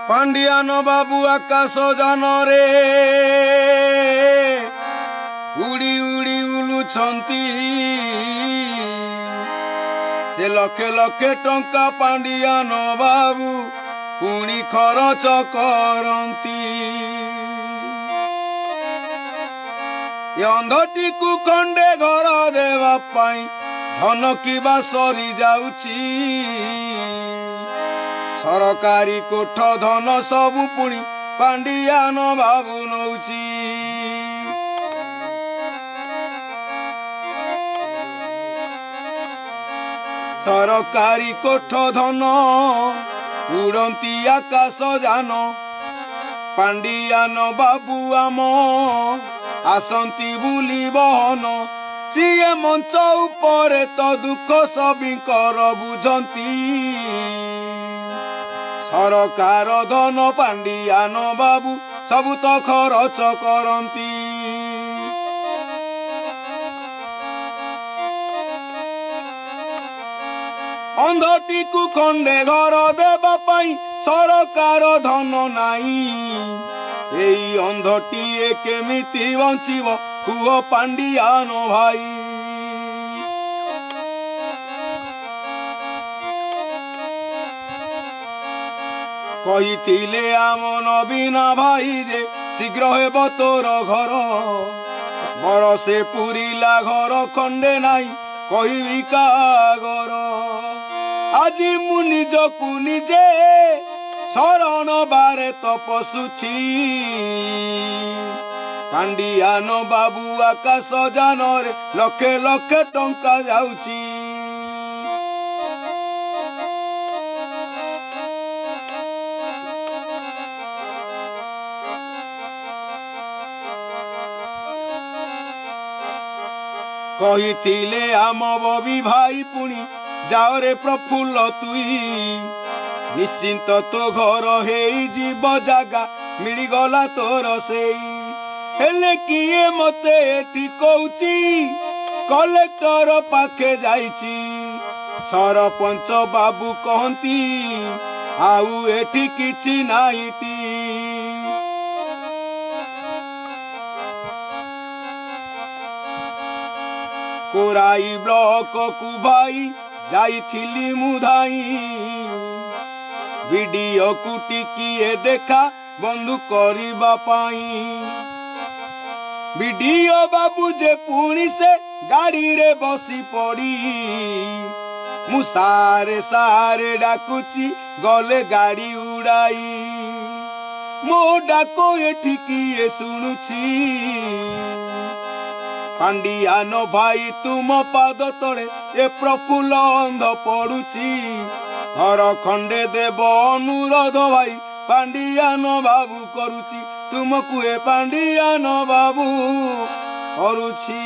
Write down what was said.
पांडियान बाबू आकाश जानरे उड़ी उड़ी उलुछंती से लखे लखे टंका पांडियान बाबू पुणी खरच करती। अंधटी को खंडे घर देवा पाई धन किबा सरी जाउची सरकारी कोठ धन सबु पुणी पांडियान बाबू नौची। सरकारी कोठ धन उड़ती आकाश जान पांडियान बाबू आम आसंती बुली बहन सीए मंच उपरे तो दुख सबिंकर बुझंती सरकार धन पांडियान बाबू सबु तो खरच करती। अंधटी को खंडे घर देवा पाई सरकार धन नाही एई अंधटी केमिति बंचिब कुह पांडियान भाई। कही आम नवीना भाई जे शीघ्र हेब तोर घर बरसे पुरीला घर खंडे नाई कहबी कागर आज मु निजकु निजे शरण बारे तपसुची पांडियान बाबू आकाश जानरे लखे लखे टंका जाउची। कही आम बबी भाई पुणी जाओ रे प्रफुल्ल तुई निश्चिंत तो घर हेई जीव जागा मिलीगला तोर सेई हेले किए मते एठी कहूची कलेक्टर पाखे जाइची सरपंच बाबू कहती आउ एठी किछि नाइटी। कोराई ब्लॉक को भाई जाइथिली मुधाई वीडियो को टिकिए देखा बंधु करिबा पाई वीडियो बाबू जे पुणी से गाड़ी रे बसी पड़ी मु सारे सारे डाकुची गले गाड़ी उड़ाई मो डाको एठी किए सुनुची पांडियान भाई तुम पाद तले ए प्रफुल्ल अंध पड़ुची घर खंडे देव अनुरोध भाई पांडियान बाबू करुची तुमको ए पांडियान बाबू करुची।